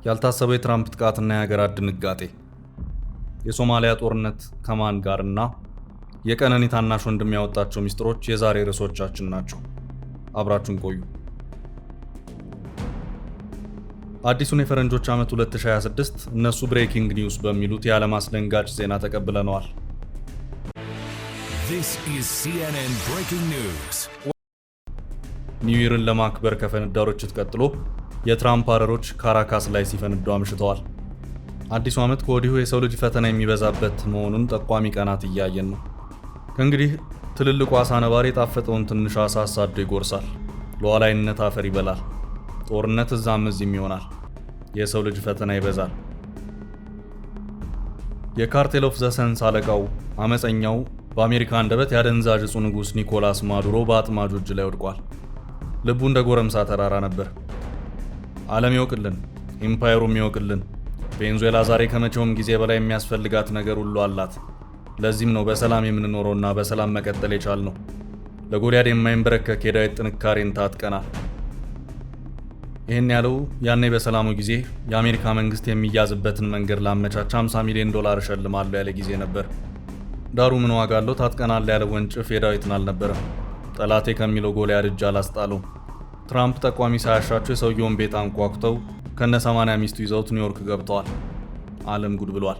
ያልታሰበው የትራምፕ ጥቃትና የሀገራት ድንጋጤ፣ የሶማሊያ ጦርነት ከማን ጋርና የቀነኒ ታናሽ ወንድም ያወጣቸው ሚስጥሮች የዛሬ ርዕሶቻችን ናቸው። አብራችሁን ቆዩ። አዲሱን የፈረንጆች ዓመት 2026 እነሱ ብሬኪንግ ኒውስ በሚሉት የዓለም አስደንጋጭ ዜና ተቀብለነዋል። This is CNN Breaking News. ኒው ይርን ለማክበር ከፈነዳው ርችት ቀጥሎ የትራምፕ አረሮች ካራካስ ላይ ሲፈነዱ አምሽተዋል። አዲሱ ዓመት ከወዲሁ የሰው ልጅ ፈተና የሚበዛበት መሆኑን ጠቋሚ ቀናት እያየን ነው። ከእንግዲህ ትልልቁ አሳ ነባሪ የጣፈጠውን ትንሽ አሳ አሳዶ ይጎርሳል። ሉዓላዊነት አፈር ይበላል። ጦርነት እዛም እዚህም ይሆናል። የሰው ልጅ ፈተና ይበዛል። የካርቴል ኦፍ ዘ ሰንስ አለቃው አመፀኛው በአሜሪካ አንደበት የአደንዛዥ ዕፁ ንጉሥ ኒኮላስ ማዱሮ በአጥማጁ እጅ ላይ ወድቋል። ልቡ እንደ ጎረምሳ ተራራ ነበር። ዓለም ይወቅልን፣ ኢምፓየሩም ይወቅልን። ቬኔዙዌላ ዛሬ ከመቼውም ጊዜ በላይ የሚያስፈልጋት ነገር ሁሉ አላት። ለዚህም ነው በሰላም የምንኖረውና በሰላም መቀጠል የቻልነው። ለጎልያድ የማይንበረከክ የዳዊት ጥንካሬን ታጥቀናል። ይህን ያለው ያኔ በሰላሙ ጊዜ የአሜሪካ መንግስት የሚያዝበትን መንገድ ላመቻች $50 ሚሊዮን እሸልማለሁ ያለ ጊዜ ነበር። ዳሩ ምን ዋጋ አለው? ታጥቀናል ያለው ወንጭፍ የዳዊትን አልነበረም። ጠላቴ ከሚለው ጎልያድ እጅ አላስጣለው። ትራምፕ ጠቋሚ ሳያሻቸው የሰውየውን ቤት አንኳኩተው ከነ 80 ሚስቱ ይዘውት ኒውዮርክ ገብተዋል። ዓለም ጉድ ብሏል።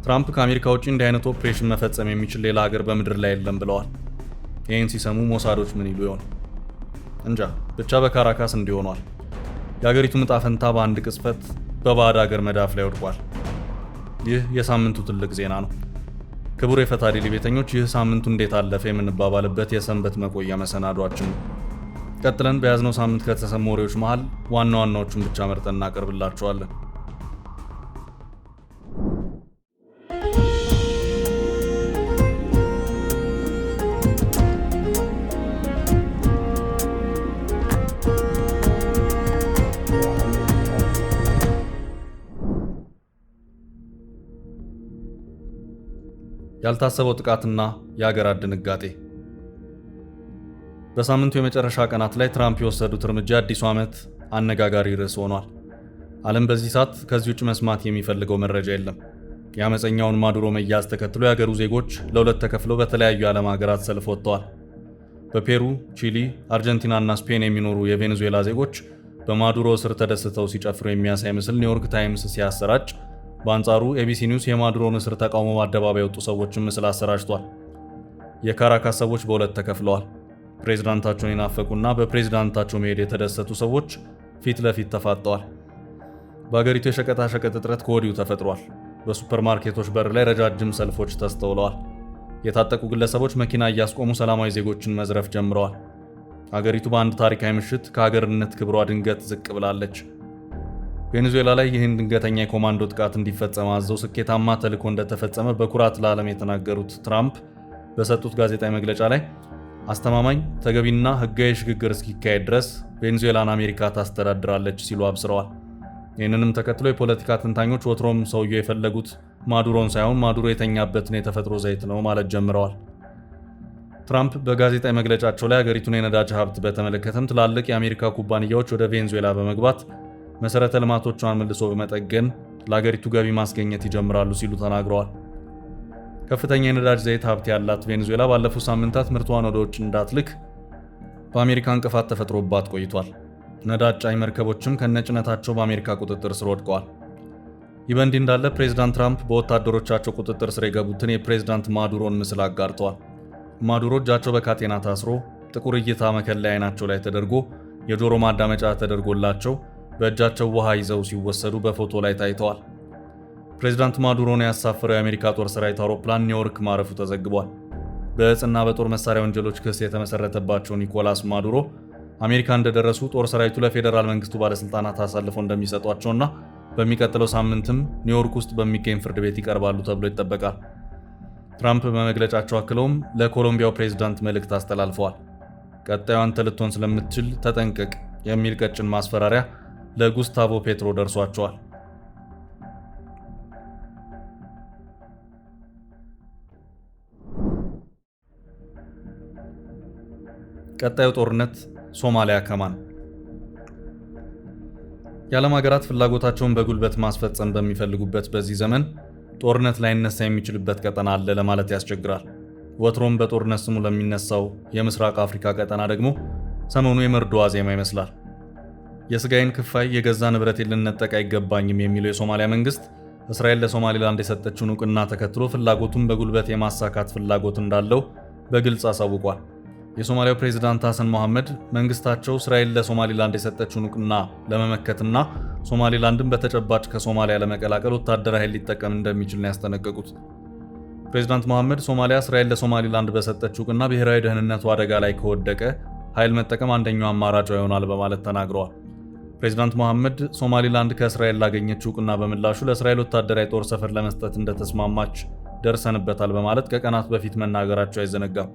ትራምፕ ከአሜሪካ ውጪ እንዲህ አይነት ኦፕሬሽን መፈጸም የሚችል ሌላ ሀገር በምድር ላይ የለም ብለዋል። ይህን ሲሰሙ ሞሳዶች ምን ይሉ ይሆን? እንጃ። ብቻ በካራካስ እንዲሆኗል። የሀገሪቱ ዕጣ ፈንታ በአንድ ቅጽበት በባዕድ ሀገር መዳፍ ላይ ወድቋል። ይህ የሳምንቱ ትልቅ ዜና ነው። ክቡር የፈታ ዴሊ ቤተኞች፣ ይህ ሳምንቱ እንዴት አለፈ የምንባባልበት የሰንበት መቆያ መሰናዷችን ነው። ቀጥለን በያዝነው ሳምንት ከተሰሙ ወሬዎች መሃል ዋና ዋናዎቹን ብቻ መርጠን እናቀርብላችኋለን። ያልታሰበው ጥቃትና የሀገራት ድንጋጤ። በሳምንቱ የመጨረሻ ቀናት ላይ ትራምፕ የወሰዱት እርምጃ አዲሱ ዓመት አነጋጋሪ ርዕስ ሆኗል። ዓለም በዚህ ሰዓት ከዚህ ውጭ መስማት የሚፈልገው መረጃ የለም። የአመፀኛውን ማዱሮ መያዝ ተከትሎ የሀገሩ ዜጎች ለሁለት ተከፍለው በተለያዩ የዓለም ሀገራት ሰልፍ ወጥተዋል። በፔሩ፣ ቺሊ፣ አርጀንቲና እና ስፔን የሚኖሩ የቬኔዙዌላ ዜጎች በማዱሮ እስር ተደስተው ሲጨፍሩ የሚያሳይ ምስል ኒውዮርክ ታይምስ ሲያሰራጭ፣ በአንጻሩ ኤቢሲ ኒውስ የማዱሮን እስር ተቃውሞ በአደባባይ የወጡ ሰዎችን ምስል አሰራጭቷል። የካራካስ ሰዎች በሁለት ተከፍለዋል። ፕሬዝዳንታቸውን የናፈቁና በፕሬዝዳንታቸው መሄድ የተደሰቱ ሰዎች ፊት ለፊት ተፋጠዋል። በአገሪቱ የሸቀጣሸቀጥ እጥረት ከወዲሁ ተፈጥሯል። በሱፐርማርኬቶች በር ላይ ረጃጅም ሰልፎች ተስተውለዋል። የታጠቁ ግለሰቦች መኪና እያስቆሙ ሰላማዊ ዜጎችን መዝረፍ ጀምረዋል። አገሪቱ በአንድ ታሪካዊ ምሽት ከሀገርነት ክብሯ ድንገት ዝቅ ብላለች። ቬኔዙዌላ ላይ ይህን ድንገተኛ የኮማንዶ ጥቃት እንዲፈጸም አዘው ስኬታማ ተልዕኮ እንደተፈጸመ በኩራት ለዓለም የተናገሩት ትራምፕ በሰጡት ጋዜጣዊ መግለጫ ላይ አስተማማኝ፣ ተገቢና ሕጋዊ ሽግግር እስኪካሄድ ድረስ ቬኔዙዌላን አሜሪካ ታስተዳድራለች ሲሉ አብስረዋል። ይህንንም ተከትሎ የፖለቲካ ተንታኞች ወትሮም ሰውየው የፈለጉት ማዱሮን ሳይሆን ማዱሮ የተኛበትን የተፈጥሮ ዘይት ነው ማለት ጀምረዋል። ትራምፕ በጋዜጣዊ መግለጫቸው ላይ አገሪቱን የነዳጅ ሀብት በተመለከተም ትላልቅ የአሜሪካ ኩባንያዎች ወደ ቬኔዙዌላ በመግባት መሰረተ ልማቶቿን መልሶ በመጠገን ለአገሪቱ ገቢ ማስገኘት ይጀምራሉ ሲሉ ተናግረዋል። ከፍተኛ የነዳጅ ዘይት ሀብት ያላት ቬኔዙዌላ ባለፉት ሳምንታት ምርቷን ወደ ውጭ እንዳትልክ በአሜሪካ እንቅፋት ተፈጥሮባት ቆይቷል። ነዳጅ ጫኝ መርከቦችም ከነጭነታቸው በአሜሪካ ቁጥጥር ስር ወድቀዋል። ይህ በእንዲህ እንዳለ ፕሬዚዳንት ትራምፕ በወታደሮቻቸው ቁጥጥር ስር የገቡትን የፕሬዚዳንት ማዱሮን ምስል አጋርተዋል። ማዱሮ እጃቸው በካቴና ታስሮ ጥቁር እይታ መከለያ አይናቸው ላይ ተደርጎ የጆሮ ማዳመጫ ተደርጎላቸው በእጃቸው ውሃ ይዘው ሲወሰዱ በፎቶ ላይ ታይተዋል። ፕሬዚዳንት ማዱሮን ያሳፈረው የአሜሪካ ጦር ሰራዊት አውሮፕላን ኒውዮርክ ማረፉ ተዘግቧል። በዕፅና በጦር መሳሪያ ወንጀሎች ክስ የተመሰረተባቸው ኒኮላስ ማዱሮ አሜሪካ እንደደረሱ ጦር ሰራዊቱ ለፌዴራል መንግስቱ ባለስልጣናት አሳልፈው እንደሚሰጧቸውና በሚቀጥለው ሳምንትም ኒውዮርክ ውስጥ በሚገኝ ፍርድ ቤት ይቀርባሉ ተብሎ ይጠበቃል። ትራምፕ በመግለጫቸው አክለውም ለኮሎምቢያው ፕሬዚዳንት መልእክት አስተላልፈዋል። ቀጣዩ አንተ ልትሆን ስለምትችል ተጠንቀቅ የሚል ቀጭን ማስፈራሪያ ለጉስታቮ ፔትሮ ደርሷቸዋል። ቀጣዩ ጦርነት ሶማሊያ ከማን? የዓለም ሀገራት ፍላጎታቸውን በጉልበት ማስፈጸም በሚፈልጉበት በዚህ ዘመን ጦርነት ላይነሳ የሚችልበት ቀጠና አለ ለማለት ያስቸግራል። ወትሮም በጦርነት ስሙ ለሚነሳው የምስራቅ አፍሪካ ቀጠና ደግሞ ሰሞኑ የመርዶ ዋዜማ ይመስላል። የስጋይን ክፋይ የገዛ ንብረቴን ልነጠቅ አይገባኝም የሚለው የሶማሊያ መንግስት እስራኤል ለሶማሊላንድ የሰጠችውን እውቅና ተከትሎ ፍላጎቱን በጉልበት የማሳካት ፍላጎት እንዳለው በግልጽ አሳውቋል። የሶማሊያው ፕሬዝዳንት ሐሰን መሐመድ መንግስታቸው እስራኤል ለሶማሊላንድ የሰጠችውን እውቅና ለመመከትና ሶማሊላንድን በተጨባጭ ከሶማሊያ ለመቀላቀል ወታደራዊ ኃይል ሊጠቀም እንደሚችል ነው ያስጠነቀቁት። ፕሬዝዳንት መሐመድ ሶማሊያ እስራኤል ለሶማሊላንድ በሰጠችው እውቅና ብሔራዊ ደህንነቱ አደጋ ላይ ከወደቀ ኃይል መጠቀም አንደኛው አማራጭ ይሆናል በማለት ተናግረዋል። ፕሬዝዳንት መሐመድ ሶማሊላንድ ከእስራኤል ላገኘችው እውቅና በምላሹ ለእስራኤል ወታደራዊ ጦር ሰፈር ለመስጠት እንደተስማማች ደርሰንበታል በማለት ከቀናት በፊት መናገራቸው አይዘነጋም።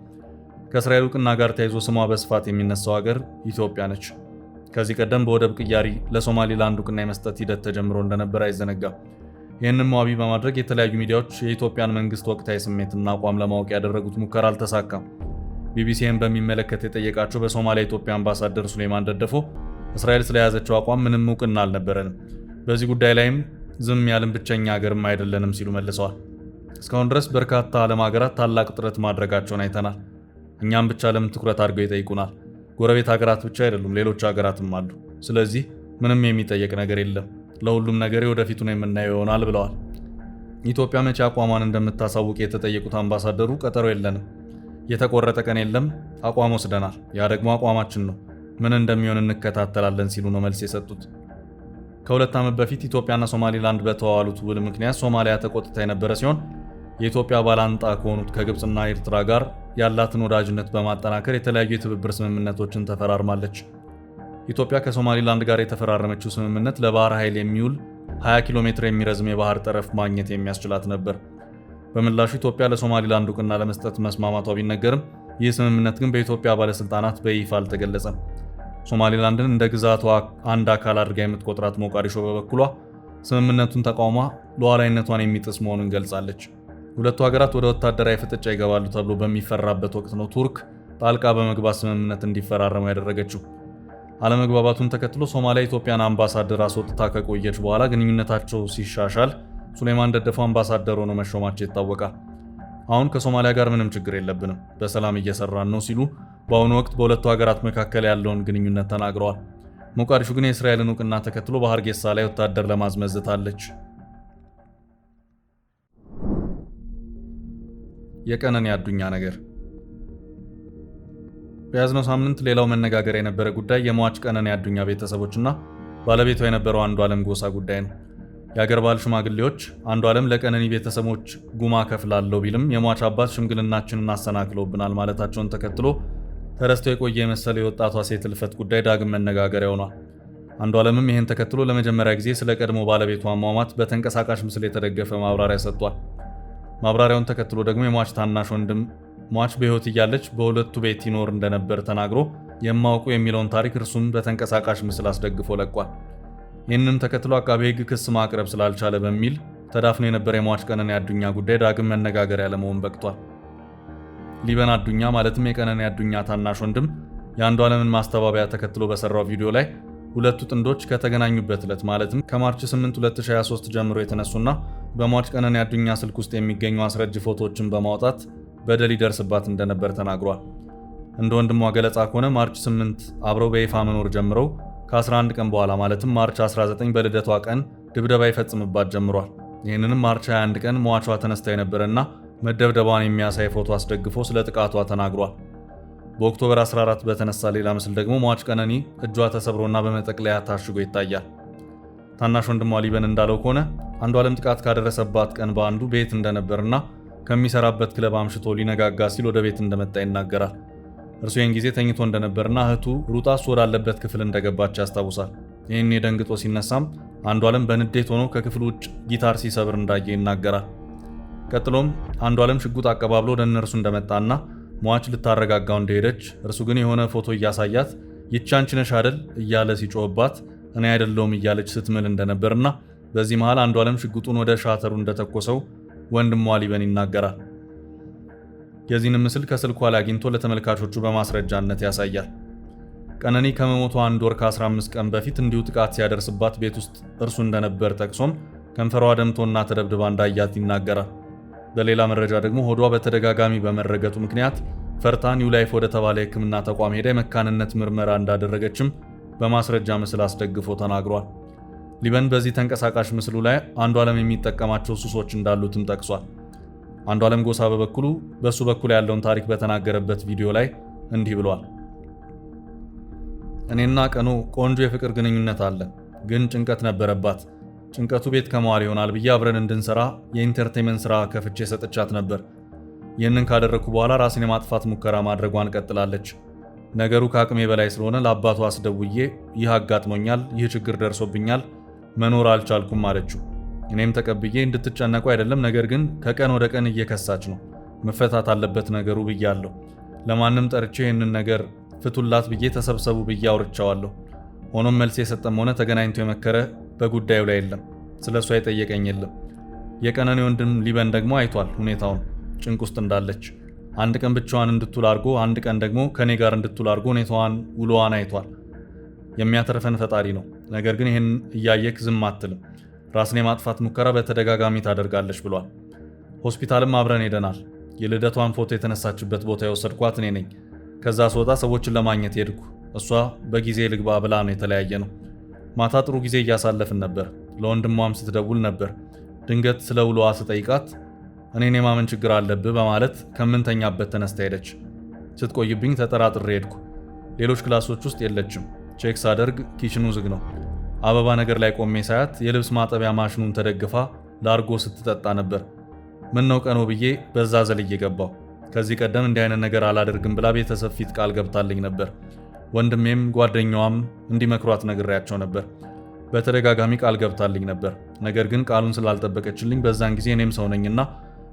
ከእስራኤል እውቅና ጋር ተያይዞ ስሟ በስፋት የሚነሳው ሀገር ኢትዮጵያ ነች። ከዚህ ቀደም በወደብ ቅያሪ ለሶማሊላንድ እውቅና የመስጠት ሂደት ተጀምሮ እንደነበር አይዘነጋም። ይህንም ዋቢ በማድረግ የተለያዩ ሚዲያዎች የኢትዮጵያን መንግስት ወቅታዊ ስሜትና አቋም ለማወቅ ያደረጉት ሙከራ አልተሳካም። ቢቢሲን በሚመለከት የጠየቃቸው በሶማሊያ ኢትዮጵያ አምባሳደር ሱሌማን ደደፎ እስራኤል ስለያዘችው አቋም ምንም እውቅና አልነበረንም፣ በዚህ ጉዳይ ላይም ዝም ያልን ብቸኛ ሀገርም አይደለንም ሲሉ መልሰዋል። እስካሁን ድረስ በርካታ ዓለም ሀገራት ታላቅ ጥረት ማድረጋቸውን አይተናል። እኛም ብቻ ለምን ትኩረት አድርገው ይጠይቁናል? ጎረቤት ሀገራት ብቻ አይደሉም፣ ሌሎች ሀገራትም አሉ። ስለዚህ ምንም የሚጠየቅ ነገር የለም፣ ለሁሉም ነገር ወደፊቱን የምናየው ይሆናል ብለዋል። ኢትዮጵያ መቼ አቋሟን እንደምታሳውቅ የተጠየቁት አምባሳደሩ ቀጠሮ የለንም፣ የተቆረጠ ቀን የለም፣ አቋም ወስደናል፣ ያ ደግሞ አቋማችን ነው፣ ምን እንደሚሆን እንከታተላለን ሲሉ ነው መልስ የሰጡት። ከ2 ዓመት በፊት ኢትዮጵያና ሶማሊላንድ በተዋዋሉት ውል ምክንያት ሶማሊያ ተቆጥታ የነበረ ሲሆን የኢትዮጵያ ባላንጣ ከሆኑት ከግብፅና ኤርትራ ጋር ያላትን ወዳጅነት በማጠናከር የተለያዩ የትብብር ስምምነቶችን ተፈራርማለች። ኢትዮጵያ ከሶማሊላንድ ጋር የተፈራረመችው ስምምነት ለባህር ኃይል የሚውል 20 ኪሎ ሜትር የሚረዝም የባህር ጠረፍ ማግኘት የሚያስችላት ነበር። በምላሹ ኢትዮጵያ ለሶማሊላንድ እውቅና ለመስጠት መስማማቷ ቢነገርም ይህ ስምምነት ግን በኢትዮጵያ ባለስልጣናት በይፋ አልተገለጸም። ሶማሊላንድን እንደ ግዛቷ አንድ አካል አድርጋ የምትቆጥራት ሞቃዲሾ በበኩሏ ስምምነቱን ተቃውማ ሉዓላዊነቷን የሚጥስ መሆኑን ገልጻለች። ሁለቱ ሀገራት ወደ ወታደራዊ ፍጥጫ ይገባሉ ተብሎ በሚፈራበት ወቅት ነው ቱርክ ጣልቃ በመግባት ስምምነት እንዲፈራረሙ ያደረገችው። አለመግባባቱን ተከትሎ ሶማሊያ ኢትዮጵያን አምባሳደር አስወጥታ ከቆየች በኋላ ግንኙነታቸው ሲሻሻል ሱሌማን ደደፎ አምባሳደር ሆነው መሾማቸው ይታወቃል። አሁን ከሶማሊያ ጋር ምንም ችግር የለብንም፣ በሰላም እየሰራን ነው ሲሉ በአሁኑ ወቅት በሁለቱ ሀገራት መካከል ያለውን ግንኙነት ተናግረዋል። ሞቃዲሾ ግን የእስራኤልን እውቅና ተከትሎ በሀርጌሳ ላይ ወታደር ለማዝመዝታለች። የቀነኒ አዱኛ ነገር በያዝነው ሳምንት ሌላው መነጋገሪያ የነበረ ጉዳይ የሟች ቀነኒ አዱኛ ቤተሰቦችና ባለቤቷ የነበረው አንዱዓለም ጎሳ ጉዳይ ነው። የአገር ባህል ሽማግሌዎች አንዱዓለም ለቀነኒ ቤተሰቦች ጉማ ከፍላለሁ ቢልም የሟች አባት ሽምግልናችንን አሰናክለውብናል ማለታቸውን ተከትሎ ተረስቶ የቆየ የመሰለ የወጣቷ ሴት እልፈት ጉዳይ ዳግም መነጋገሪያ ሆኗል። አንዱዓለምም ይህን ተከትሎ ለመጀመሪያ ጊዜ ስለ ቀድሞ ባለቤቷ አሟሟት በተንቀሳቃሽ ምስል የተደገፈ ማብራሪያ ሰጥቷል። ማብራሪያውን ተከትሎ ደግሞ የሟች ታናሽ ወንድም ሟች በሕይወት እያለች በሁለቱ ቤት ይኖር እንደነበር ተናግሮ የማውቁ የሚለውን ታሪክ እርሱም በተንቀሳቃሽ ምስል አስደግፎ ለቋል። ይህንም ተከትሎ አቃቤ ሕግ ክስ ማቅረብ ስላልቻለ በሚል ተዳፍኖ የነበረ የሟች ቀነኒ አዱኛ ጉዳይ ዳግም መነጋገሪያ ለመሆን በቅቷል። ሊበን አዱኛ ማለትም የቀነኒ አዱኛ ታናሽ ወንድም የአንዱዓለምን ማስተባበያ ተከትሎ በሰራው ቪዲዮ ላይ ሁለቱ ጥንዶች ከተገናኙበት ዕለት ማለትም ከማርች 8 2023 ጀምሮ የተነሱና በሟች ቀነኒ አዱኛ ስልክ ውስጥ የሚገኙ አስረጅ ፎቶዎችን በማውጣት በደል ይደርስባት እንደነበር ተናግሯል። እንደ ወንድሟ ገለጻ ከሆነ ማርች 8 አብረው በይፋ መኖር ጀምረው ከ11 ቀን በኋላ ማለትም ማርች 19 በልደቷ ቀን ድብደባ ይፈጽምባት ጀምሯል። ይህንንም ማርች 21 ቀን ሟቿ ተነስታ የነበረና መደብደቧን የሚያሳይ ፎቶ አስደግፎ ስለ ጥቃቷ ተናግሯል። በኦክቶበር 14 በተነሳ ሌላ ምስል ደግሞ ሟች ቀነኒ እጇ ተሰብሮና በመጠቅለያ ታሽጎ ይታያል። ታናሽ ወንድሟ ሊበን እንዳለው ከሆነ አንዱዓለም ጥቃት ካደረሰባት ቀን በአንዱ ቤት እንደነበርና ከሚሰራበት ክለብ አምሽቶ ሊነጋጋ ሲል ወደ ቤት እንደመጣ ይናገራል። እርሱ ይህን ጊዜ ተኝቶ እንደነበርና እህቱ ሩጣ እሱ ወዳለበት ክፍል እንደገባች ያስታውሳል። ይህን ደንግጦ ሲነሳም አንዱዓለም በንዴት ሆኖ ከክፍሉ ውጭ ጊታር ሲሰብር እንዳየ ይናገራል። ቀጥሎም አንዱዓለም ሽጉጥ አቀባብሎ ወደ እነርሱ እንደመጣና ሟች ልታረጋጋው እንደሄደች እርሱ ግን የሆነ ፎቶ እያሳያት ይህች አንቺ ነሽ አይደል እያለ ሲጮህባት እኔ አይደለሁም እያለች ስትምል እንደነበርና በዚህ መሃል አንዱዓለም ሽጉጡን ወደ ሻተሩ እንደተኮሰው ወንድሟ ሊበን ይናገራል። የዚህን ምስል ከስልኳ ላይ አግኝቶ ለተመልካቾቹ በማስረጃነት ያሳያል። ቀነኒ ከመሞቷ 1 ወር ከ15 ቀን በፊት እንዲሁ ጥቃት ሲያደርስባት ቤት ውስጥ እርሱ እንደነበር ጠቅሶም ከንፈሯ ደምቶና ተደብድባ እንዳያት ይናገራል። በሌላ መረጃ ደግሞ ሆዷ በተደጋጋሚ በመረገጡ ምክንያት ፈርታ ኒው ላይፍ ወደ ተባለ የሕክምና ተቋም ሄዳ የመካንነት ምርመራ እንዳደረገችም በማስረጃ ምስል አስደግፎ ተናግሯል። ሊበን በዚህ ተንቀሳቃሽ ምስሉ ላይ አንዷለም የሚጠቀማቸው ሱሶች እንዳሉትም ጠቅሷል። አንዷለም ጎሳ በበኩሉ በሱ በኩል ያለውን ታሪክ በተናገረበት ቪዲዮ ላይ እንዲህ ብሏል። እኔና ቀኑ ቆንጆ የፍቅር ግንኙነት አለ፣ ግን ጭንቀት ነበረባት። ጭንቀቱ ቤት ከመዋል ይሆናል ብዬ አብረን እንድንሰራ የኢንተርቴንመንት ስራ ከፍቼ ሰጥቻት ነበር። ይህንን ካደረኩ በኋላ ራስን የማጥፋት ሙከራ ማድረጓን ቀጥላለች። ነገሩ ከአቅሜ በላይ ስለሆነ ለአባቷ አስደውዬ ይህ አጋጥሞኛል፣ ይህ ችግር ደርሶብኛል፣ መኖር አልቻልኩም አለችው። እኔም ተቀብዬ እንድትጨነቁ አይደለም፣ ነገር ግን ከቀን ወደ ቀን እየከሳች ነው፣ መፈታት አለበት ነገሩ ብያለሁ። ለማንም ጠርቼ ይህንን ነገር ፍቱላት ብዬ ተሰብሰቡ ብዬ አውርቻዋለሁ። ሆኖም መልስ የሰጠም ሆነ ተገናኝቶ የመከረ በጉዳዩ ላይ የለም። ስለሷ የጠየቀኝ የለም። የቀነኒ ወንድም ሊበን ደግሞ አይቷል ሁኔታውን፣ ጭንቅ ውስጥ እንዳለች። አንድ ቀን ብቻዋን እንድትውል አድርጎ አንድ ቀን ደግሞ ከኔ ጋር እንድትውል አድርጎ ሁኔታዋን ውሎዋን አይቷል። የሚያተርፈን ፈጣሪ ነው። ነገር ግን ይህን እያየክ ዝም አትልም። ራስን የማጥፋት ሙከራ በተደጋጋሚ ታደርጋለች ብሏል። ሆስፒታልም አብረን ሄደናል። የልደቷን ፎቶ የተነሳችበት ቦታ የወሰድኳት እኔ ነኝ። ከዛ ስወጣ ሰዎችን ለማግኘት ሄድኩ። እሷ በጊዜ ልግባ ብላ ነው የተለያየ ነው። ማታ ጥሩ ጊዜ እያሳለፍን ነበር። ለወንድሟም ስትደውል ነበር። ድንገት ስለ ውሎዋ ስጠይቃት እኔን የማመን ችግር አለብህ በማለት ከምንተኛበት ተነስታ ሄደች። ስትቆይብኝ ተጠራጥሬ ሄድኩ። ሌሎች ክላሶች ውስጥ የለችም። ቼክ ሳደርግ ኪችኑ ዝግ ነው። አበባ ነገር ላይ ቆሜ ሳያት የልብስ ማጠቢያ ማሽኑን ተደግፋ ላርጎ ስትጠጣ ነበር። ምን ነው ቀኖ ብዬ በዛ ዘልዬ ገባው። ከዚህ ቀደም እንዲህ አይነት ነገር አላደርግም ብላ ቤተሰብ ፊት ቃል ገብታልኝ ነበር። ወንድሜም ጓደኛዋም እንዲመክሯት ነግሬያቸው ነበር። በተደጋጋሚ ቃል ገብታልኝ ነበር። ነገር ግን ቃሉን ስላልጠበቀችልኝ በዛን ጊዜ እኔም ሰው ነኝና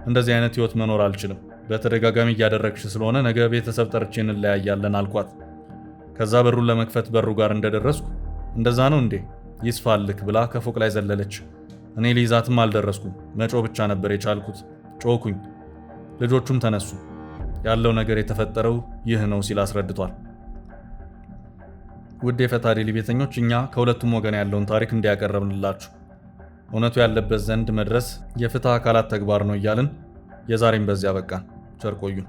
እንደዚህ አይነት ህይወት መኖር አልችልም፣ በተደጋጋሚ እያደረግሽ ስለሆነ ነገ ቤተሰብ ጠርቼ እንለያያለን አልኳት። ከዛ በሩን ለመክፈት በሩ ጋር እንደደረስኩ እንደዛ ነው እንዴ ይስፋልክ ብላ ከፎቅ ላይ ዘለለች። እኔ ሊይዛትም አልደረስኩም። መጮ ብቻ ነበር የቻልኩት። ጮኩኝ። ልጆቹም ተነሱ። ያለው ነገር የተፈጠረው ይህ ነው ሲል አስረድቷል። ውድ የፈታ ዴይሊ ቤተኞች፣ እኛ ከሁለቱም ወገን ያለውን ታሪክ እንዲያቀርብንላችሁ እውነቱ ያለበት ዘንድ መድረስ የፍትህ አካላት ተግባር ነው እያልን የዛሬን በዚያ በቃን። ቸር ቆዩን።